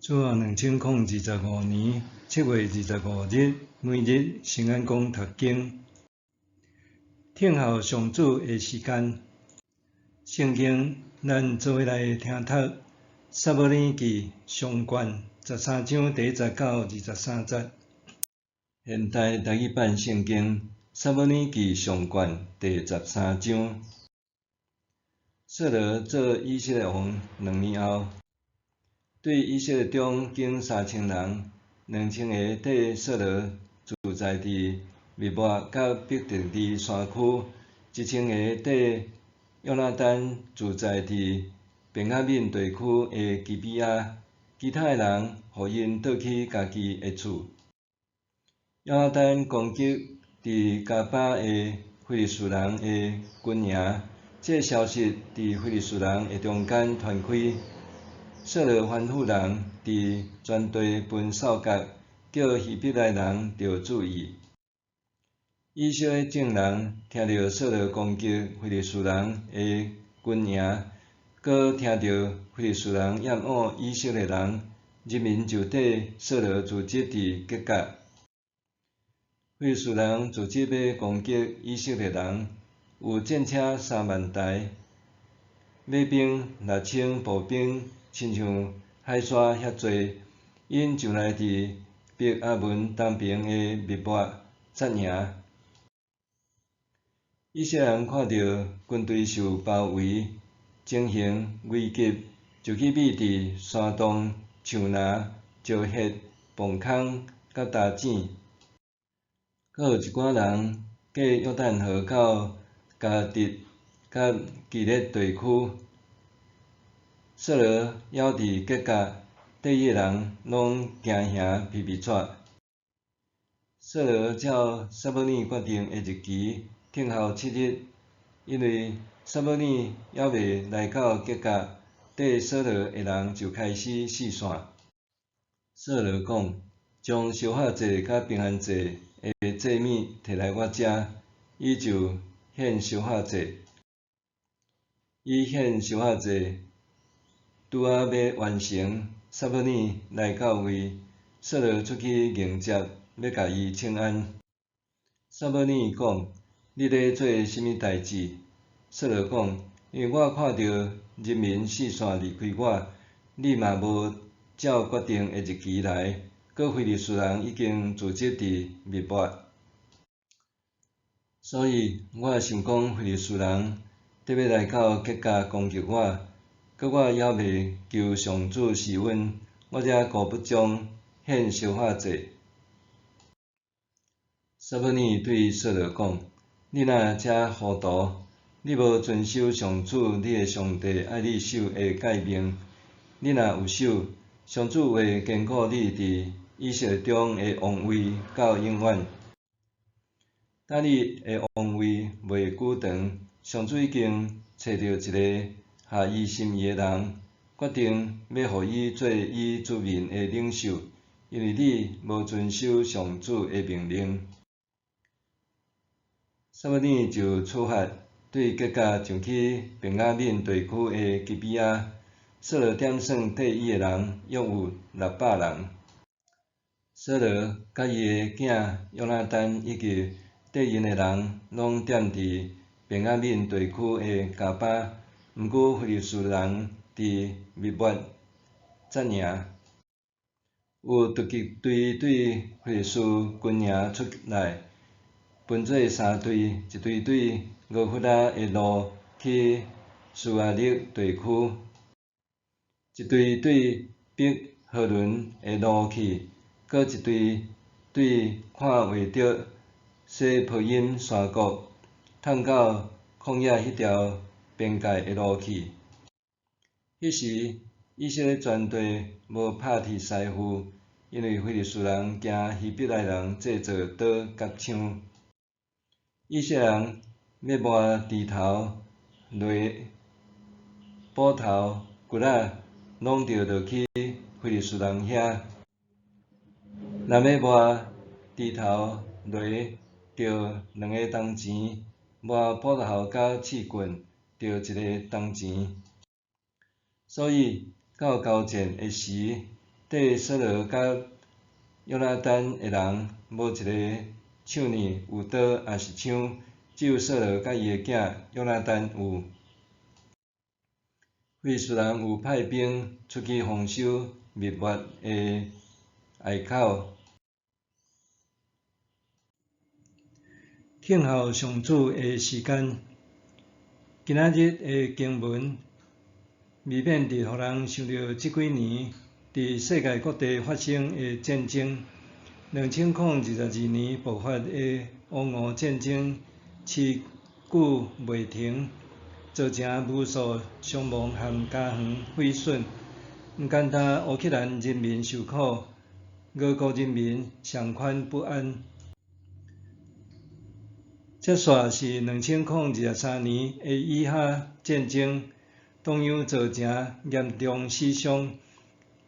主后2025年7月25日，每日圣安宫读经，听候上主的时间。圣经咱做伙来听读撒母耳记上卷13章第19到23节。现代台语版圣经撒母耳记上卷第13章。扫罗做以色列王2年后，对以色列中经3000人，2000个缀扫罗住在伫密抹甲伯特利山区，1000个缀约拿单住在伫便雅悯地区的基比亚，其他的人互因倒去家己的厝。约拿单攻击伫加巴的非利士人的军营，这消息伫非利士人的中间传开。扫罗吩咐人伫全地分扫角，叫希伯来人着注意。以色列众人听到扫罗攻击非利士人的军营，搁听到非利士人掩护以色列人，人民就缀扫罗组织伫吉甲。非利士人组织要攻击以色列人，有战车3万台，马兵6000，步兵亲像海沙遐济，因就来伫伯亚文东边的密抹扎营。以色列人看到军队受包围，情形危急，就去密伫山洞、树林、石穴、磅空甲搭井。阁有一寡人过约旦河到迦得甲基列地区。扫罗还伫吉甲，缀伊的人拢惊吓皮皮喘。扫罗照撒母耳决定的日期，听候7日，因为撒母耳还未来到吉甲，缀扫罗的人就开始四散。扫罗讲：将烧化祭甲平安祭的祭物摕来我遮，伊就献烧化祭。伊献烧化祭拄仔要完成，撒母耳来到位，扫罗出去迎接，要甲伊请安。撒母耳讲：你咧做甚物代志？扫罗讲：因为我看到人民四散离开我，你嘛无照决定的日期来，搁非利士人已经组织伫密抹，所以我想讲非利士人得要来到吉甲攻击我，搁我还未求上主示阮，我才固不将献烧化祭。撒母耳对扫罗讲：你若遮糊涂，你无遵守上主你的上帝爱你守的诫命，你若有守，上主会坚固你伫以色列中的王位到永远。等你的王位未久长，上主已经找到一个合伊心意的人，决定要互伊做伊子民的领袖，因为你无遵守上主的命令。撒母耳就出发，对吉甲上去便雅悯地区的基比亚。扫罗点算缀伊的人约有600人。扫罗甲伊的囝约拿单以及缀因的人，拢踮伫便雅悯地区的加巴，毋过非利士人伫密抹扎营。有突击队对非利士军营出来，分做3队，一队对俄弗拉的路去苏阿勒地区，一队对伯何伦的路去，搁一队对看画着西坡因山谷，探到旷野迄条边界的路去。迄时，以色列全地无拍铁师傅，因为非利士人惊希伯来人制造刀甲枪。以色列人要磨猪头、犁、斧头、骨仔，拢着落去非利士人遐。若要磨猪头、犁，着2个铜钱；磨斧头甲刺棍，着1个铜钱。所以到交战的时，对扫罗甲约拿单的人无一个手呢有刀，也是枪，只有扫罗甲伊的囝约拿单有。非利士人有派兵出去防守密抹的隘口。听候上主的时间，今仔日的经文未免伫互人想到即几年伫世界各地发生的战争。2022年爆发的乌俄战争持久袂停，造成无数伤亡和家园毁损。毋单单乌克兰人民受苦，俄国人民上款不安。接续是2023年的以哈战争，同样造成严重死伤，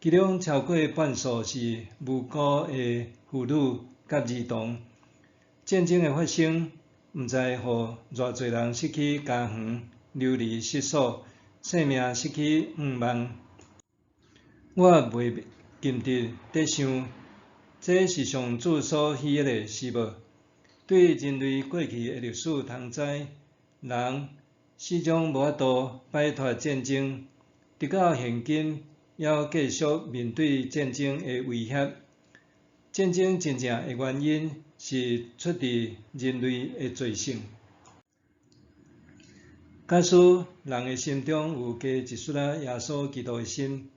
其中超过半数是无辜的妇女甲儿童。战争的发生，毋知互偌侪人失去家园，流离失所，性命失去5万。我袂禁得伫想，这是上主所喜悦的是无？对人类过去的历史通知，人始终无法度摆脱战争，直到现今还继续面对战争的威胁。战争真正的原因是出自人类的罪性。假使人的心中有加一丝仔耶稣基督的心，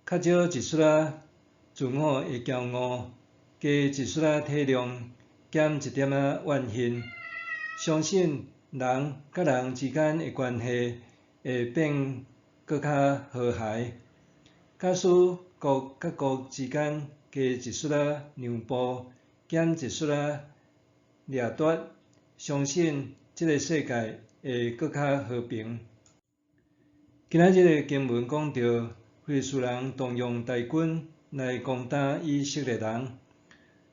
较少一丝仔自我的骄傲，加一丝仔体谅，减一点仔怨恨，相信人甲人之间的关系会变搁较和谐。假使国甲国之间加一丝仔让步，减一丝仔掠夺，相信这个世界会搁较和平。今仔日的经文讲到，非利士人动用大军来攻打以色列人，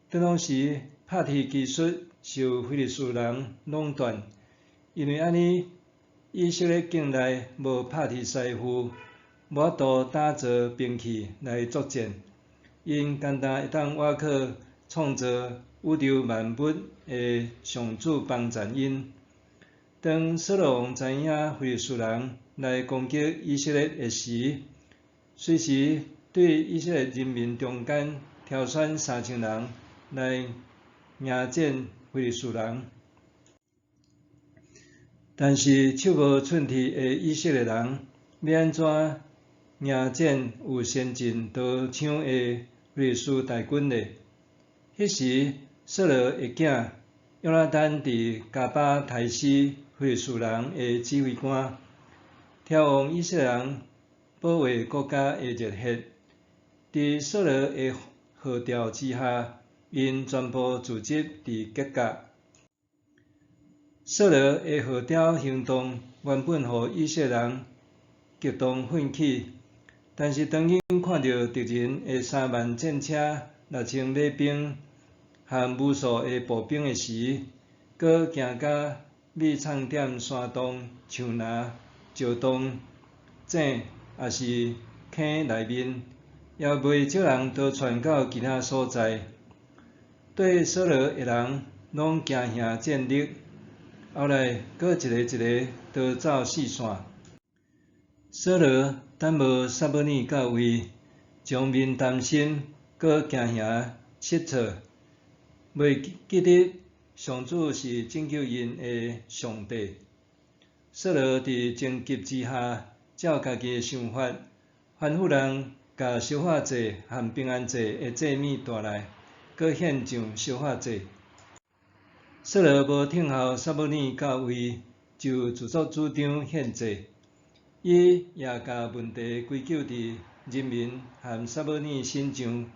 当时拍铁技术受非利士人垄断，因为安尼以色列境内无拍铁师傅，无法度打造兵器来作战，因单单会当倚靠创造宇宙万物的上主帮助因。当扫罗王知影非利士人来攻击以色列的时，随时对以色列人民中间挑选3000人来迎战非利士人。但是手无寸铁的以色列人要安怎迎战有先进刀枪的非利士大军呢？迄时扫罗的囝约拿单伫加巴杀死非利士人的指挥官，挑旺以色列人保卫国家的热血。伫扫罗的号召之下，因全部聚集伫吉甲。扫罗的号召行动原本互以色列人激动奋起，但是当因看到敌人的3万战车、6000马兵和无数的步兵的时，搁惊甲米藏点山洞、树林、石洞、井，也是坑内面，也袂少人逃窜到其他所在。对扫罗的人拢惊吓战栗，后来搁一个一个逃走四散。扫罗等无撒母耳到位，将面担心，搁惊吓失措，袂记得上主是拯救因的上帝。扫罗伫情急之下，照家己的想法，吩咐人甲烧化祭和平安祭的祭物带来，搁献上烧化祭。扫罗无听候撒母耳到位，就自作主张献祭。伊也甲问题归咎伫人民和撒母耳身上，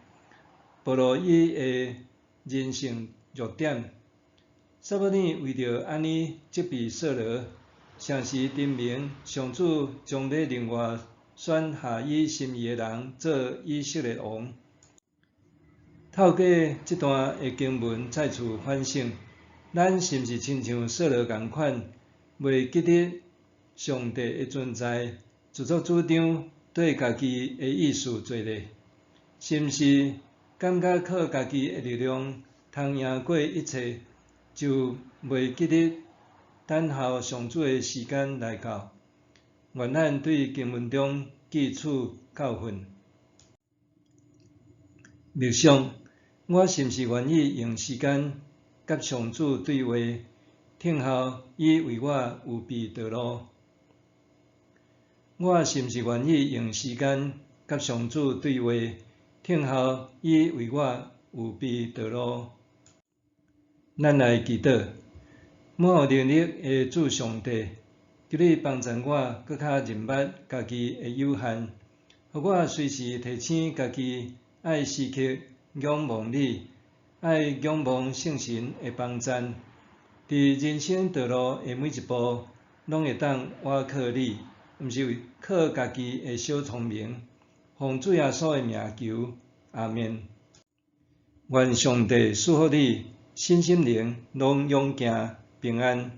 暴露伊的人性弱点。撒母耳为着安尼责备扫罗，诚实证明上主将要另外选下伊心意的人做以色列王。透过这段的经文再次反省，咱是毋是亲像扫罗共款，袂记得上帝的存在，自作主张对家己的意思做咧？是毋是感觉靠家己的力量通赢过一切，就袂记得等候上主的时间来到？愿咱对经文中汲取教训。默想，我是毋是愿意用时间甲上主对话，听候伊为我预备道路？我是毋是愿意用时间甲上主对话，听候伊为我预备道路？咱来祈祷，满有能力的主上帝，求你帮助我，搁较认捌家己的有限，互我随时提醒家己，爱时刻仰望你，爱仰望圣神的帮助，伫人生道路的每一步，拢会当倚靠你，毋是靠家己的小聪明。奉主耶稣的名求，阿们。愿上帝赐福你身心灵拢勇健平安。